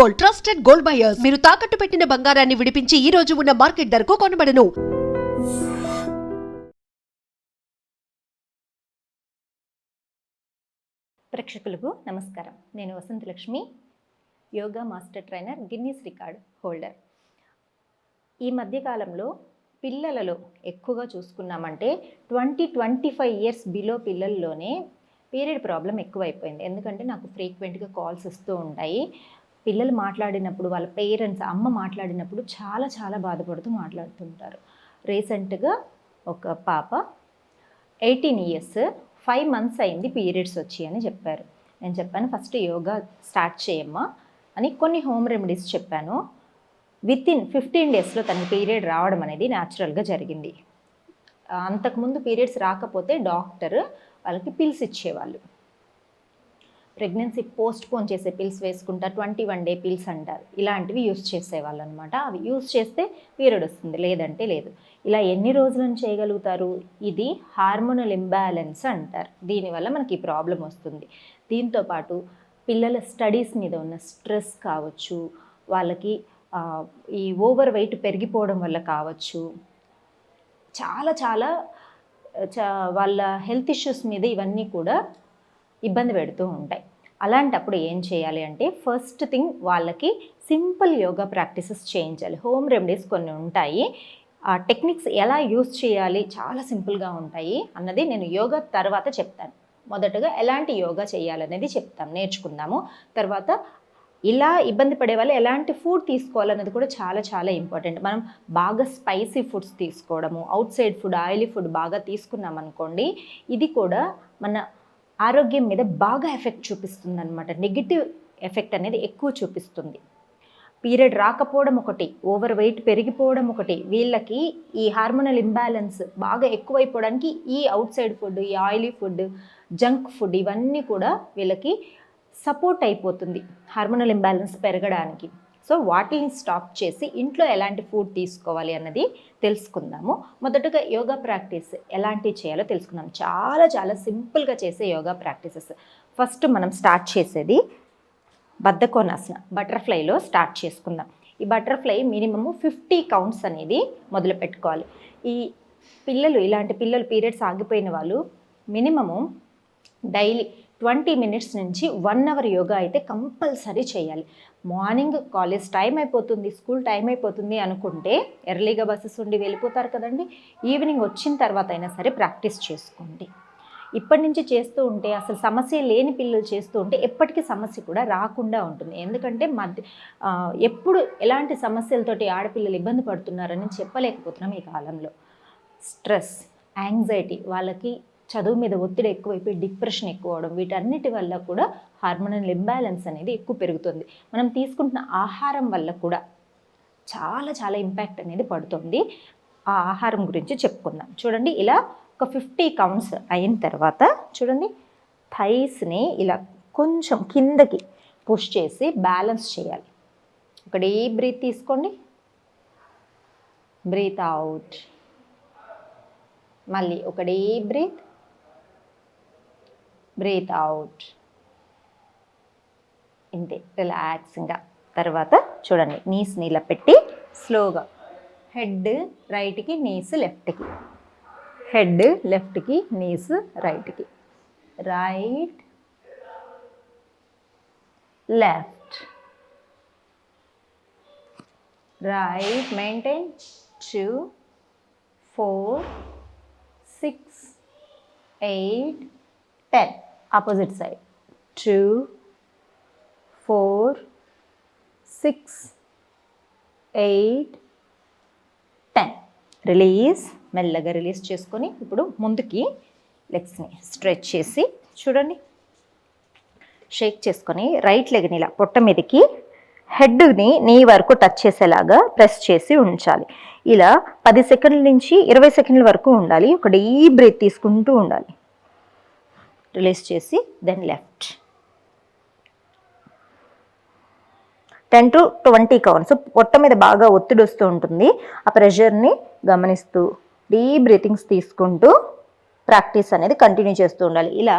Gold, trusted gold buyers. మీరు తాకట్టు పెట్టిన బంగారాన్ని విడిపించి ఈ రోజు ఉన్న మార్కెట్ ధరకు కొనబడను. ప్రేక్షకులకు నమస్కారం. నేను Vasanthalakshmi, yoga master trainer, Guinness record holder. ఈ మధ్యకాలంలో పిల్లలలో ఎక్కువగా చూసుకున్నామంటే 20-25 ఇయర్స్ బిలో పిల్లల్లోనే పీరియడ్ ప్రాబ్లం ఎక్కువైపోయింది. ఎందుకంటే నాకు ఫ్రీక్వెంట్గా కాల్స్ వస్తూ ఉంటాయి. పిల్లలు మాట్లాడినప్పుడు వాళ్ళ పేరెంట్స్, అమ్మ మాట్లాడినప్పుడు చాలా బాధపడుతూ మాట్లాడుతుంటారు. రీసెంట్గా ఒక పాప 18 ఇయర్స్ 5 మంత్స్ అయింది పీరియడ్స్ వచ్చి అని చెప్పారు. నేను చెప్పాను, ఫస్ట్ యోగా స్టార్ట్ చేయమ్మా అని కొన్ని హోమ్ రెమెడీస్ చెప్పాను. వితిన్ 15 డేస్లో తనకి పీరియడ్ రావడం అనేది న్యాచురల్గా జరిగింది. అంతకుముందు పీరియడ్స్ రాకపోతే డాక్టర్ వాళ్ళకి పిల్స్ ఇచ్చేవాళ్ళు. ప్రెగ్నెన్సీ పోస్ట్పోన్ చేసే పిల్స్ వేసుకుంటా, 21 డే పిల్స్ అంటారు, ఇలాంటివి యూస్ చేసేవాళ్ళు అనమాట. అవి యూస్ చేస్తే పీరియడ్ వస్తుంది, లేదంటే లేదు. ఇలా ఎన్ని రోజులను చేయగలుగుతారు? ఇది హార్మోనల్ ఇంబ్యాలెన్స్ అంటారు. దీనివల్ల మనకి ఈ ప్రాబ్లం వస్తుంది. దీంతోపాటు పిల్లల స్టడీస్ మీద ఉన్న స్ట్రెస్ కావచ్చు, వాళ్ళకి ఈ ఓవర్ వెయిట్ పెరిగిపోవడం వల్ల కావచ్చు, చాలా వాళ్ళ హెల్త్ ఇష్యూస్ మీద ఇవన్నీ కూడా ఇబ్బంది పెడుతూ ఉంటాయి. అలాంటప్పుడు ఏం చేయాలి అంటే, ఫస్ట్ థింగ్ వాళ్ళకి సింపుల్ యోగా ప్రాక్టీసెస్ చేయించాలి. హోమ్ రెమెడీస్ కొన్ని ఉంటాయి. ఆ టెక్నిక్స్ ఎలా యూస్ చేయాలి చాలా సింపుల్గా ఉంటాయి అన్నది నేను యోగా తర్వాత చెప్తాను. మొదటగా ఎలాంటి యోగా చేయాలనేది చెప్తాం, నేర్చుకుందాము. తర్వాత ఇలా ఇబ్బంది పడే వాళ్ళు ఎలాంటి ఫుడ్ తీసుకోవాలన్నది కూడా చాలా ఇంపార్టెంట్. మనం బాగా స్పైసీ ఫుడ్స్ తీసుకోవడము, out side food, oily food బాగా తీసుకున్నాం అనుకోండి, ఇది కూడా మన ఆరోగ్యం మీద బాగా ఎఫెక్ట్ చూపిస్తుంది అనమాట. నెగిటివ్ ఎఫెక్ట్ అనేది ఎక్కువ చూపిస్తుంది. పీరియడ్ రాకపోవడం ఒకటి, ఓవర్ వెయిట్ పెరిగిపోవడం ఒకటి, వీళ్ళకి ఈ హార్మోనల్ ఇంబ్యాలెన్స్ బాగా ఎక్కువైపోవడానికి ఈ అవుట్ సైడ్ ఫుడ్, ఈ ఆయిలీ ఫుడ్, జంక్ ఫుడ్ ఇవన్నీ కూడా వీళ్ళకి సపోర్ట్ అయిపోతుంది హార్మోనల్ ఇంబ్యాలెన్స్ పెరగడానికి. సో వాటిని స్టాప్ చేసి ఇంట్లో ఎలాంటి ఫుడ్ తీసుకోవాలి అన్నది తెలుసుకుందాము. మొదటగా యోగా ప్రాక్టీస్ ఎలాంటివి చేయాలో తెలుసుకుందాం. చాలా సింపుల్గా చేసే యోగా ప్రాక్టీసెస్. ఫస్ట్ మనం స్టార్ట్ చేసేది బద్ధకోనాసన, బటర్ఫ్లైలో స్టార్ట్ చేసుకుందాం. ఈ బటర్ఫ్లై మినిమము 50 కౌంట్స్ అనేది మొదలు పెట్టుకోవాలి. ఈ పిల్లలు, ఇలాంటి పిల్లలు పీరియడ్స్ ఆగిపోయిన వాళ్ళు మినిమము డైలీ 20 మినిట్స్ నుంచి 1 అవర్ యోగా అయితే కంపల్సరీ చేయాలి. మార్నింగ్ కాలేజ్ టైం అయిపోతుంది, స్కూల్ టైం అయిపోతుంది అనుకుంటే ఎర్లీగా బస్సెస్ ఉండి వెళ్ళిపోతారు కదండి, ఈవినింగ్ వచ్చిన తర్వాత అయినా సరే ప్రాక్టీస్ చేసుకోండి. ఇప్పటి నుంచి చేస్తూ ఉంటే, అసలు సమస్య లేని పిల్లలు చేస్తూ ఉంటే ఎప్పటికీ సమస్య కూడా రాకుండా ఉంటుంది. ఎందుకంటే ఎప్పుడు ఎలాంటి సమస్యలతోటి ఆడపిల్లలు ఇబ్బంది పడుతున్నారని చెప్పలేకపోతున్నాం ఈ కాలంలో. స్ట్రెస్, యాంగ్జైటీ, వాళ్ళకి చదువు మీద ఒత్తిడి ఎక్కువైపోయి డిప్రెషన్ ఎక్కువ అవడం, వీటన్నిటి వల్ల కూడా హార్మోనల్ ఇంబ్యాలెన్స్ అనేది ఎక్కువ పెరుగుతుంది. మనం తీసుకుంటున్న ఆహారం వల్ల కూడా చాలా ఇంపాక్ట్ అనేది పడుతుంది. ఆ ఆహారం గురించి చెప్పుకుందాం. చూడండి, ఇలా ఒక 50 కౌంట్స్ అయిన తర్వాత చూడండి, థైస్ని ఇలా కొంచెం కిందకి పుష్ చేసి బ్యాలెన్స్ చేయాలి. ఒక డీప్ బ్రీత్ తీసుకోండి, బ్రీత్ అవుట్. మళ్ళీ ఒక డీప్ బ్రీత్, బ్రీత్ అవుట్. ఇంతే, రిలాక్సింగ్గా. తర్వాత చూడండి, నీస్ని ఇలా పెట్టి స్లోగా హెడ్ రైట్కి, నీస్ లెఫ్ట్కి, హెడ్ లెఫ్ట్కి, నీస్ రైట్కి, right left, right. Maintain 2, 4, 6, 8, 10. Opposite side 2, 4, 6, 8, 10. Release. మెల్లగా రిలీజ్ చేసుకొని ఇప్పుడు ముందుకి లెగ్స్ని స్ట్రెచ్ చేసి చూడండి, షేక్ చేసుకొని రైట్ లెగ్ని ఇలా పొట్ట మీదకి, హెడ్ని నీ వరకు టచ్ చేసేలాగా ప్రెస్ చేసి ఉంచాలి. ఇలా 10 సెకండ్ల నుంచి 20 సెకండ్ల వరకు ఉండాలి. ఒక డీప్ బ్రీత్ తీసుకుంటూ ఉండాలి. రిలీజ్ చేసి దెన్ లెఫ్ట్. 10 to 20 counts. పొట్ట మీద బాగా ఒత్తిడి వస్తూ ఉంటుంది. ఆ ప్రెషర్ని గమనిస్తూ డీప్ బ్రీతింగ్స్ తీసుకుంటూ ప్రాక్టీస్ అనేది కంటిన్యూ చేస్తూ ఉండాలి. ఇలా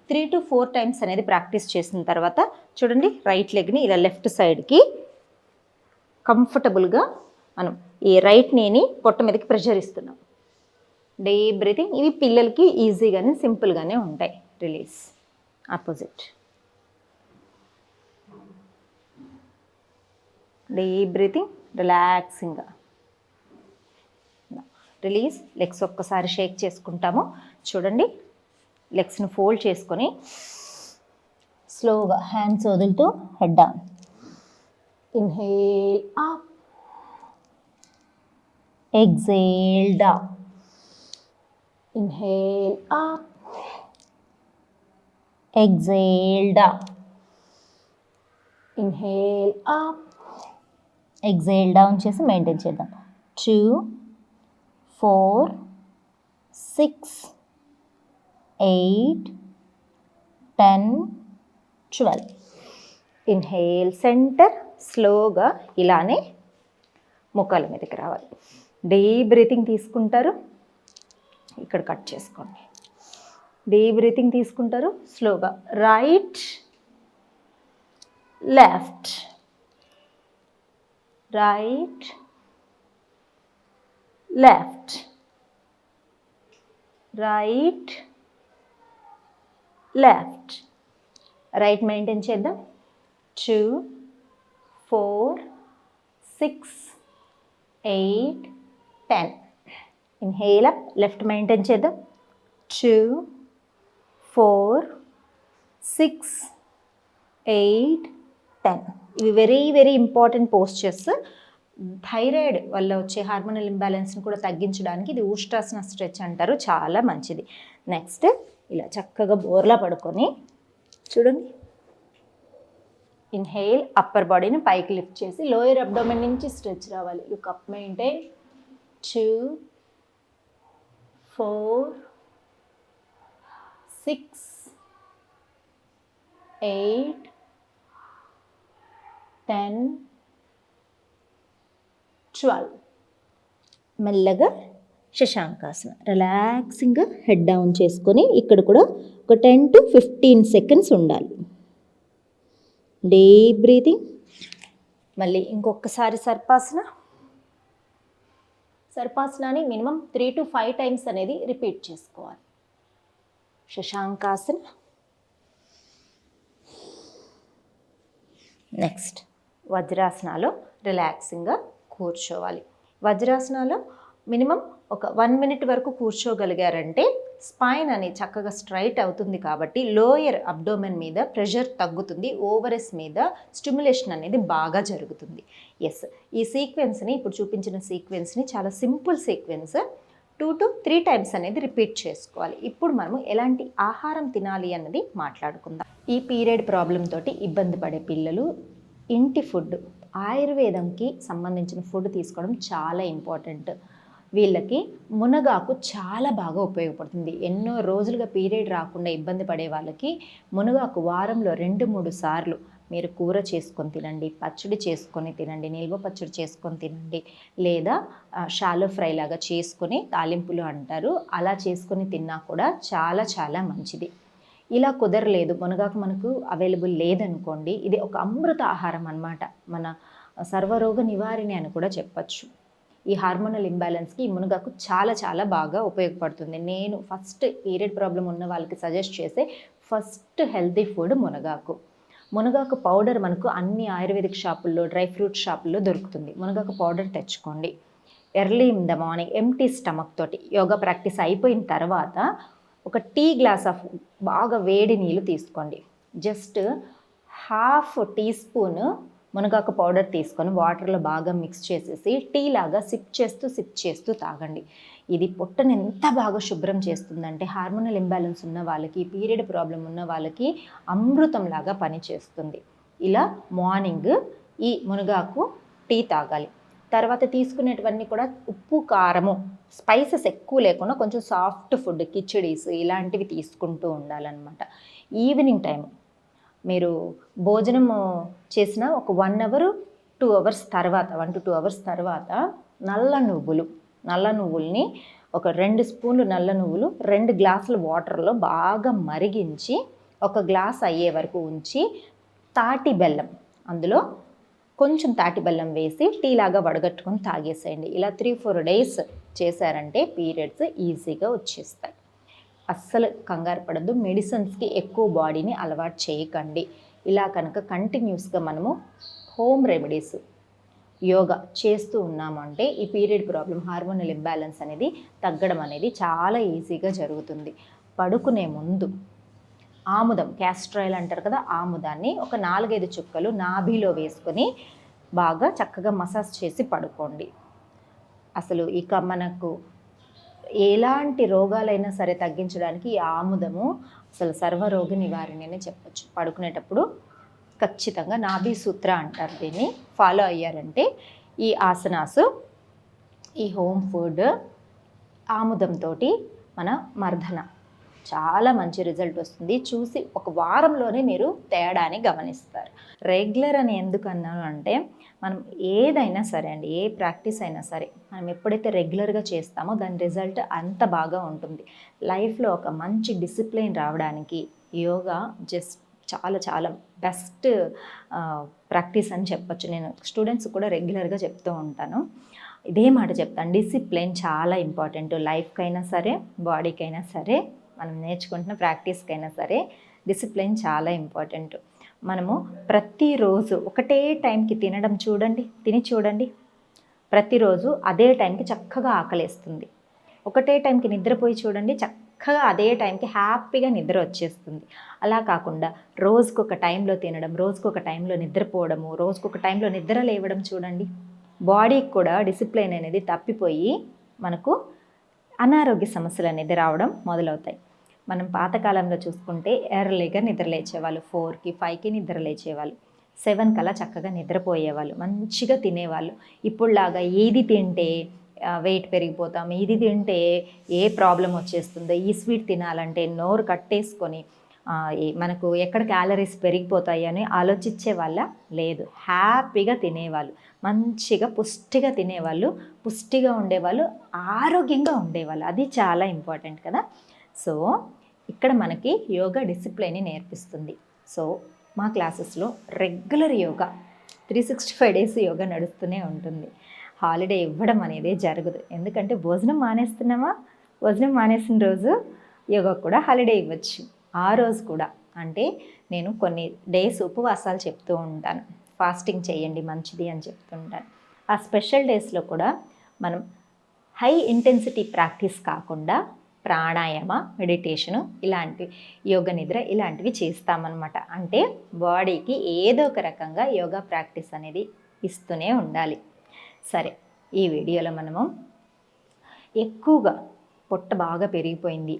3 to 4 టైమ్స్ అనేది ప్రాక్టీస్ చేసిన తర్వాత చూడండి, రైట్ లెగ్ని ఇలా లెఫ్ట్ సైడ్కి కంఫర్టబుల్గా మనం ఈ రైట్ నీని పొట్ట మీదకి ప్రెషర్ ఇస్తున్నాం. Deep breathing. ఇవి పిల్లలకి ఈజీగానే సింపుల్గానే ఉంటాయి. రిలీజ్. ఆపోజిట్. డీప్ బ్రీతింగ్, రిలాక్సింగ్గా. రిలీజ్. లెగ్స్ ఒక్కసారి షేక్ చేసుకుంటాము. చూడండి, లెగ్స్ని ఫోల్డ్ చేసుకొని స్లోగా హ్యాండ్స్ వదులుతూ head down. Inhale up, exhale down. Inhale up, exhale down. Inhale up, exhale down చేసి మెయింటైన్ చేద్దాం. 2, 4, 6, 8, 10, 12. Inhale centre. స్లోగా ఇలానే ముఖాల మీదకి రావాలి. డీప్ బ్రీతింగ్ తీసుకుంటారు, ఇక్కడ కట్ చేసుకోండి. డీప్ బ్రీతింగ్ తీసుకుంటారు స్లోగా. Right, left, right, left, right, left. Right maintain చేద్దాం. 2, 4, 6, 8, 10. ఇన్హేల్ అప్, లెఫ్ట్ మెయింటైన్ చేద్దాం. 2, 4, 6, 8, 10. ఇవి very very important postures. Thyroid వల్ల వచ్చే హార్మోనల్ ఇంబ్యాలెన్స్ని కూడా తగ్గించడానికి ఇది ఉష్ట్రాసన స్ట్రెచ్ అంటారు. చాలా మంచిది. నెక్స్ట్ ఇలా చక్కగా బోర్లా పడుకొని చూడండి. ఇన్హేల్, అప్పర్ బాడీని పైకి లిఫ్ట్ చేసి లోయర్ అబ్డోమెన్ నుంచి స్ట్రెచ్ రావాలి. Look up, maintain. 2, 4, 6, 8, 10, 12. మెల్లగా శశాంకాసన. రిలాక్సింగ్గా హెడ్ డౌన్ చేసుకొని ఇక్కడ కూడా ఒక 10 to 15 సెకండ్స్ ఉండాలి. Deep breathing. మళ్ళీ ఇంకొకసారి సర్పాసన. సర్పాసనాన్ని మినిమం 3 to 5 టైమ్స్ అనేది రిపీట్ చేసుకోవాలి. శశాంకాసన. నెక్స్ట్ వజ్రాసనాలో రిలాక్సింగ్గా కూర్చోవాలి. వజ్రాసనాలో మినిమం ఒక 1 minute వరకు కూర్చోగలిగారంటే స్పైన్ అనేది చక్కగా స్ట్రైట్ అవుతుంది కాబట్టి లోయర్ అబ్డోమెన్ మీద ప్రెషర్ తగ్గుతుంది, ఓవరెస్ మీద స్టిమ్యులేషన్ అనేది బాగా జరుగుతుంది. ఎస్, ఈ సీక్వెన్స్ని ఇప్పుడు చూపించిన సీక్వెన్స్ని చాలా సింపుల్ సీక్వెన్స్ 2 to 3 టైమ్స్ అనేది రిపీట్ చేసుకోవాలి. ఇప్పుడు మనము ఎలాంటి ఆహారం తినాలి అన్నది మాట్లాడుకుందాం. ఈ పీరియడ్ ప్రాబ్లం తోటి ఇబ్బంది పడే పిల్లలు ఇంటి ఫుడ్, ఆయుర్వేదంకి సంబంధించిన ఫుడ్ తీసుకోవడం చాలా ఇంపార్టెంట్. వీళ్ళకి మునగాకు చాలా బాగా ఉపయోగపడుతుంది. ఎన్నో రోజులుగా పీరియడ్ రాకుండా ఇబ్బంది పడే వాళ్ళకి మునగాకు వారంలో 2-3 సార్లు మీరు కూర చేసుకొని తినండి, పచ్చడి చేసుకొని తినండి, నిల్వ పచ్చడి చేసుకొని తినండి, లేదా షాలో ఫ్రై లాగా చేసుకొని, తాలింపులు అంటారు, అలా చేసుకొని తిన్నా కూడా చాలా చాలా మంచిది. ఇలా కుదరలేదు, మునగాకు మనకు అవైలబుల్ లేదనుకోండి, ఇది ఒక అమృత ఆహారం అన్నమాట. మన సర్వరోగ నివారిణి అని కూడా చెప్పచ్చు. ఈ హార్మోనల్ ఇంబ్యాలెన్స్కి ఈ మునగాకు చాలా చాలా బాగా ఉపయోగపడుతుంది. నేను ఫస్ట్ పీరియడ్ ప్రాబ్లం ఉన్న వాళ్ళకి సజెస్ట్ చేసే ఫస్ట్ హెల్తీ ఫుడ్ మునగాకు. మునగాకు పౌడర్ మనకు అన్ని ఆయుర్వేదిక్ షాపుల్లో, డ్రై ఫ్రూట్ షాపుల్లో దొరుకుతుంది. మునగాకు పౌడర్ తెచ్చుకోండి. Early in the morning empty stomach తోటి యోగా ప్రాక్టీస్ అయిపోయిన తర్వాత ఒక టీ గ్లాస్ ఆఫ్ బాగా వేడి నీళ్ళు తీసుకోండి. జస్ట్ 1/2 టీ స్పూన్ మునగాకు పౌడర్ తీసుకొని వాటర్లో బాగా మిక్స్ చేసేసి టీ లాగా సిప్ చేస్తూ తాగండి. ఇది పొట్టను ఎంత బాగా శుభ్రం చేస్తుందంటే హార్మోనల్ ఇంబ్యాలెన్స్ ఉన్న వాళ్ళకి, పీరియడ్ ప్రాబ్లం ఉన్న వాళ్ళకి అమృతంలాగా పనిచేస్తుంది. ఇలా మార్నింగ్ ఈ మునగాకు టీ తాగాలి. తర్వాత తీసుకునేటివన్నీ కూడా ఉప్పు, కారము, స్పైసెస్ ఎక్కువ లేకుండా కొంచెం సాఫ్ట్ ఫుడ్, కిచడీస్ ఇలాంటివి తీసుకుంటూ ఉండాలన్నమాట. ఈవినింగ్ టైం మీరు భోజనం చేసిన ఒక 1 hour 2 hours తర్వాత, 1 to 2 hours తర్వాత నల్ల నువ్వుల్ని ఒక 2 స్పూన్లు నల్ల నువ్వులు 2 గ్లాసుల వాటర్లో బాగా మరిగించి ఒక గ్లాస్ అయ్యే వరకు ఉంచి తాటి బెల్లం, అందులో కొంచెం తాటి బెల్లం వేసి టీ లాగా వడగట్టుకొని తాగేసేయండి. ఇలా 3-4 డేస్ చేశారంటే పీరియడ్స్ ఈజీగా వచ్చేస్తాయి. అస్సలు కంగారు పడద్దు. మెడిసిన్స్కి ఎక్కువ బాడీని అలవాటు చేయకండి. ఇలా కనుక కంటిన్యూస్గా మనము హోమ్ రెమెడీస్, యోగా చేస్తూ ఉన్నామంటే ఈ పీరియడ్ ప్రాబ్లం, హార్మోనల్ ఇంబ్యాలెన్స్ అనేది తగ్గడం అనేది చాలా ఈజీగా జరుగుతుంది. పడుకునే ముందు ఆముదం, క్యాస్ట్రాయిల్ అంటారు కదా, ఆముదాన్ని ఒక 4-5 చుక్కలు నాభిలో వేసుకొని బాగా చక్కగా మసాజ్ చేసి పడుకోండి. అసలు ఇక మనకు ఎలాంటి రోగాలైనా సరే తగ్గించడానికి ఈ ఆముదము అసలు సర్వరోగ నివారణ అని చెప్పచ్చు. పడుకునేటప్పుడు ఖచ్చితంగా నాభి సూత్ర అంటారు దీన్ని, ఫాలో అయ్యారంటే ఈ ఆసనాసు, ఈ హోమ్ ఫుడ్, ఆముదంతో మన మర్దన చాలా మంచి రిజల్ట్ వస్తుంది. చూసి ఒక వారంలోనే మీరు తేడాని గమనిస్తారు. రెగ్యులర్ అని ఎందుకు అన్నాను అంటే, మనం ఏదైనా సరే అండి, ఏ ప్రాక్టీస్ అయినా సరే మనం ఎప్పుడైతే రెగ్యులర్గా చేస్తామో దాని రిజల్ట్ అంత బాగా ఉంటుంది. లైఫ్లో ఒక మంచి డిసిప్లిన్ రావడానికి యోగా జస్ట్ చాలా చాలా బెస్ట్ ప్రాక్టీస్ అని చెప్పచ్చు. నేను స్టూడెంట్స్ కూడా రెగ్యులర్గా చెప్తూ ఉంటాను, ఇదే మాట చెప్తాను. డిసిప్లిన్ చాలా ఇంపార్టెంట్. లైఫ్కైనా సరే, బాడీకైనా సరే, మనం నేర్చుకుంటున్న ప్రాక్టీస్కైనా సరే డిసిప్లిన్ చాలా ఇంపార్టెంట్. మనము ప్రతిరోజు ఒకటే టైంకి తినడం తిని చూడండి. ప్రతిరోజు అదే టైంకి చక్కగా ఆకలేస్తుంది. ఒకటే టైంకి నిద్రపోయి చూడండి, చక్కగా అదే టైంకి హ్యాపీగా నిద్ర వచ్చేస్తుంది. అలా కాకుండా రోజుకొక టైంలో తినడం, రోజుకొక టైంలో నిద్రపోవడము, రోజుకొక టైంలో నిద్ర లేవడం చూడండి, బాడీకి కూడా డిసిప్లిన్ అనేది తప్పిపోయి మనకు అనారోగ్య సమస్యలు అనేది రావడం మొదలవుతాయి. మనం పాతకాలంలో చూసుకుంటే ఎర్లీగా నిద్రలేచేవాళ్ళు, 4కి 5కి నిద్రలేచేవాళ్ళు, 7 కల్లా చక్కగా నిద్రపోయేవాళ్ళు, మంచిగా తినేవాళ్ళు. ఇప్పుడులాగా ఏది తింటే వెయిట్ పెరిగిపోతాం, ఇది తింటే ఏ ప్రాబ్లం వచ్చేస్తుందో, ఈ స్వీట్ తినాలంటే నోరు కట్టేసుకొని మనకు ఎక్కడ క్యాలరీస్ పెరిగిపోతాయి అని ఆలోచించే వాళ్ళ లేదు. హ్యాపీగా తినేవాళ్ళు, మంచిగా పుష్టిగా తినేవాళ్ళు, పుష్టిగా ఉండేవాళ్ళు, ఆరోగ్యంగా ఉండేవాళ్ళు. అది చాలా ఇంపార్టెంట్ కదా. సో ఇక్కడ మనకి యోగా డిసిప్లిన్ని నేర్పిస్తుంది. సో మా క్లాసెస్లో రెగ్యులర్ యోగా 365 డేస్ యోగా నడుస్తూనే ఉంటుంది. హాలిడే ఇవ్వడం అనేది జరగదు. ఎందుకంటే భోజనం మానేస్తున్నామా, భోజనం మానేసిన రోజు యోగా కూడా హాలిడే ఇవ్వచ్చు. ఆ రోజు కూడా అంటే నేను కొన్ని డేస్ ఉపవాసాలు చెప్తూ ఉంటాను, ఫాస్టింగ్ చేయండి మంచిది అని చెప్తుంటాను. ఆ స్పెషల్ డేస్లో కూడా మనం హై ఇంటెన్సిటీ ప్రాక్టీస్ కాకుండా ప్రాణాయామ, మెడిటేషను, ఇలాంటి యోగ నిద్ర ఇలాంటివి చేస్తామన్నమాట. అంటే బాడీకి ఏదో ఒక రకంగా యోగా ప్రాక్టీస్ అనేది ఇస్తూనే ఉండాలి. సరే, ఈ వీడియోలో మనము ఎక్కువగా పొట్ట బాగా పెరిగిపోయింది,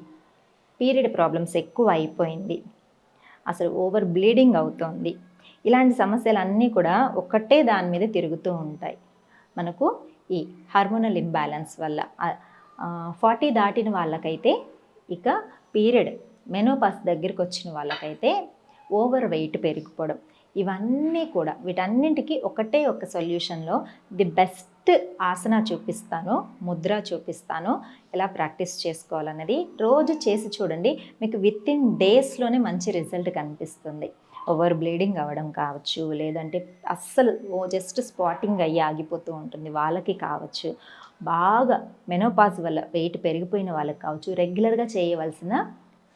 పీరియడ్ ప్రాబ్లమ్స్ ఎక్కువ అయిపోయింది, అసలు ఓవర్ బ్లీడింగ్ అవుతోంది, ఇలాంటి సమస్యలన్నీ కూడా ఒక్కటే దాని మీద తిరుగుతూ ఉంటాయి. మనకు ఈ హార్మోనల్ ఇంబ్యాలెన్స్ వల్ల 40 దాటిన వాళ్ళకైతే, ఇక పీరియడ్ మెనోపాస్ దగ్గరికి వచ్చిన వాళ్ళకైతే ఓవర్ వెయిట్ పెరిగిపోవడం, ఇవన్నీ కూడా వీటన్నింటికి ఒకటే ఒక సొల్యూషన్లో ది బెస్ట్ ఆసన చూపిస్తాను, ముద్ర చూపిస్తాను, ఎలా ప్రాక్టీస్ చేసుకోవాలన్నది రోజు చేసి చూడండి. మీకు వితిన్ డేస్లోనే మంచి రిజల్ట్ కనిపిస్తుంది. ఓవర్ బ్లీడింగ్ అవ్వడం కావచ్చు, లేదంటే అస్సలు జస్ట్ స్పాటింగ్ అయ్యి ఆగిపోతూ ఉంటుంది వాళ్ళకి కావచ్చు, బాగా మెనోపాజ్ వల్ల వెయిట్ పెరిగిపోయిన వాళ్ళకి కావచ్చు, రెగ్యులర్గా చేయవలసిన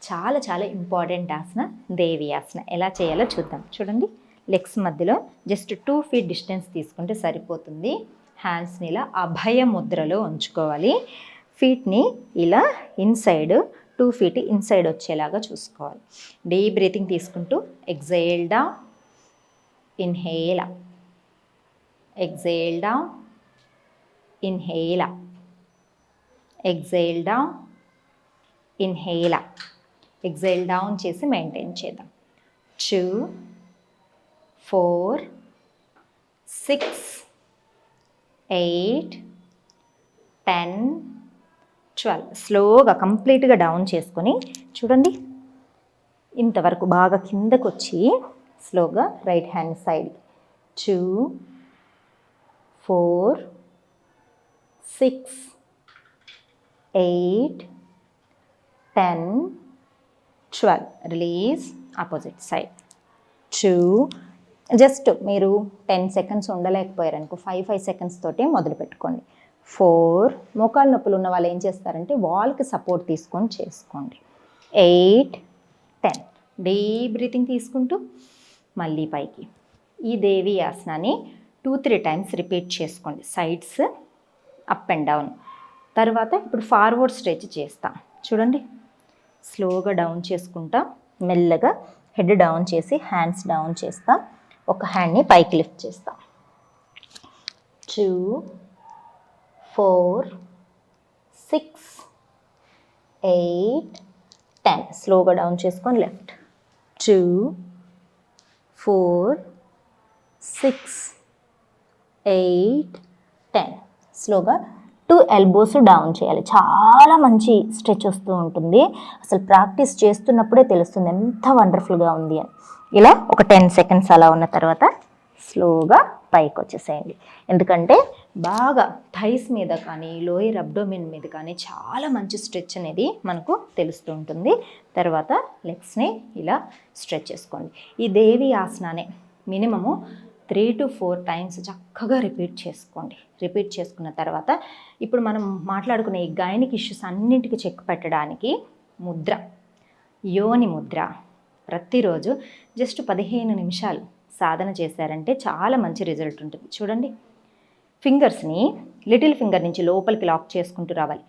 చాలా చాలా ఇంపార్టెంట్ ఆసన దేవి ఆసన. ఎలా చేయాలో చూద్దాం. చూడండి, లెగ్స్ మధ్యలో జస్ట్ 2 feet డిస్టెన్స్ తీసుకుంటే సరిపోతుంది. హ్యాండ్స్ని ఇలా అభయ ముద్రలో ఉంచుకోవాలి. ఫీట్ని ఇలా ఇన్సైడ్ 2 feet ఇన్సైడ్ వచ్చేలాగా చూసుకోవాలి. డీప్ బ్రీతింగ్ తీసుకుంటూ exhale down, inhale up, exhale down, inhale up, exhale down, inhale up, exhale down చేసి మెయింటైన్ చేద్దాం. 2, 4, 6, 8, 10, 12. స్లోగా కంప్లీట్గా డౌన్ చేసుకొని చూడండి, ఇంతవరకు బాగా కిందకు వచ్చి స్లోగా right hand side 2, 4, 6, 8, 10, 12. Release. Opposite side. 2, just మీరు 10 సెకండ్స్ ఉండలేకపోయారనుకో 5 సెకండ్స్ తోటి మొదలు పెట్టుకోండి. 4, మోకాలు నొప్పులు ఉన్న వాళ్ళు ఏం చేస్తారంటే వాల్కి సపోర్ట్ తీసుకొని చేసుకోండి. 8, 10, డీప్ బ్రీతింగ్ తీసుకుంటూ మళ్ళీ పైకి. ఈ దేవి ఆసనాన్ని 2-3 టైమ్స్ రిపీట్ చేసుకోండి, సైడ్స్ అప్ అండ్ డౌన్. తర్వాత ఇప్పుడు ఫార్వర్డ్ స్ట్రెచ్ చేస్తాం చూడండి. స్లోగా డౌన్ చేసుకుంటా, మెల్లగా హెడ్ డౌన్ చేసి హ్యాండ్స్ డౌన్ చేస్తాం. ఒక హ్యాండ్ని పైకి లిఫ్ట్ చేస్తాం. 2, 4, 6, 8, 10. స్లోగా డౌన్ చేసుకొని లెఫ్ట్. 2, 4, 6, 8, 10. స్లోగా 2 ఎల్బోస్ డౌన్ చేయాలి. చాలా మంచి స్ట్రెచ్ వస్తూ ఉంటుంది. అసలు ప్రాక్టీస్ చేస్తున్నప్పుడే తెలుస్తుంది ఎంత వండర్ఫుల్గా ఉంది అని. ఇలా ఒక 10 సెకండ్స్ అలా ఉన్న తర్వాత స్లోగా పైకి వచ్చేసేయండి. ఎందుకంటే బాగా థైస్ మీద కానీ లోయర్ అబ్డోమిన్ మీద కానీ చాలా మంచి స్ట్రెచ్ అనేది మనకు తెలుస్తూ ఉంటుంది. తర్వాత లెగ్స్ని ఇలా స్ట్రెచ్ చేసుకోండి. ఈ దేవి ఆసనాన్ని మినిమము 3 to 4 టైమ్స్ చక్కగా రిపీట్ చేసుకోండి. రిపీట్ చేసుకున్న తర్వాత ఇప్పుడు మనం మాట్లాడుకునే ఈ గైనిక్ ఇష్యూస్ అన్నింటికి చెక్ పెట్టడానికి ముద్ర, యోని ముద్ర ప్రతిరోజు జస్ట్ 15 నిమిషాలు సాధన చేశారంటే చాలా మంచి రిజల్ట్ ఉంటుంది. చూడండి, ఫింగర్స్ని లిటిల్ ఫింగర్ నుంచి లోపలికి లాక్ చేసుకుంటూ రావాలి.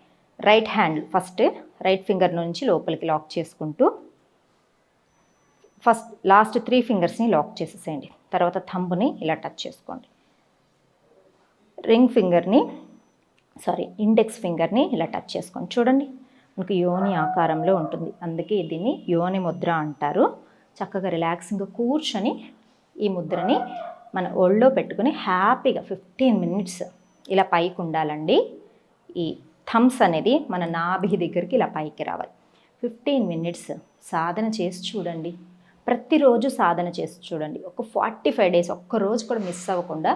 Right hand first right finger నుంచి లోపలికి లాక్ చేసుకుంటూ ఫస్ట్ లాస్ట్ 3 ఫింగర్స్ని లాక్ చేసేసేయండి. తర్వాత థంబ్ని ఇలా టచ్ చేసుకోండి. ఇండెక్స్ ఫింగర్ని ఇలా టచ్ చేసుకోండి. చూడండి, మనకు యోని ఆకారంలో ఉంటుంది, అందుకే దీన్ని యోని ముద్ర అంటారు. చక్కగా రిలాక్సింగ్గా కూర్చొని ఈ ముద్రని మన ఒళ్ళో పెట్టుకుని హ్యాపీగా 15 మినిట్స్ ఇలా పైకి ఉండాలండి. ఈ థమ్స్ అనేది మన నాభి దగ్గరికి ఇలా పైకి రావాలి. 15 మినిట్స్ సాధన చేసి చూడండి. ప్రతిరోజు సాధన చేసి చూడండి. ఒక 45 డేస్ ఒక్కరోజు కూడా మిస్ అవ్వకుండా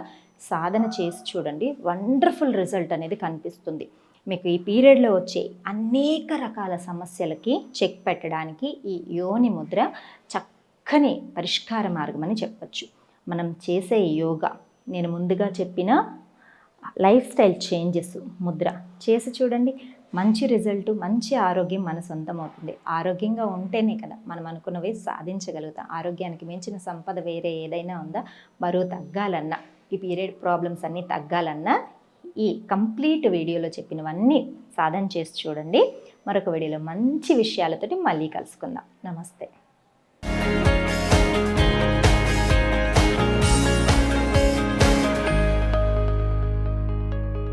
సాధన చేసి చూడండి. వండర్ఫుల్ రిజల్ట్ అనేది కనిపిస్తుంది. మీకు ఈ పీరియడ్లో వచ్చే అనేక రకాల సమస్యలకి చెక్ పెట్టడానికి ఈ యోని ముద్ర చక్కని పరిష్కార మార్గం అని చెప్పచ్చు. మనం చేసే యోగా, నేను ముందుగా చెప్పిన లైఫ్ స్టైల్ చేంజెస్ ముద్ర చేసి చూడండి. మంచి రిజల్ట్, మంచి ఆరోగ్యం మన సొంతం అవుతుంది. ఆరోగ్యంగా ఉంటేనే కదా మనం అనుకున్నవి సాధించగలుగుతాం. ఆరోగ్యానికి మించిన సంపద వేరే ఏదైనా ఉందా? బరువు తగ్గాలన్నా, ఈ పీరియడ్ ప్రాబ్లమ్స్ అన్నీ తగ్గాలన్నా ఈ కంప్లీట్ వీడియోలో చెప్పినవన్నీ సాధన చేసి చూడండి. మరొక వీడియోలో మంచి విషయాలతోటి మళ్ళీ కలుసుకుందాం. నమస్తే.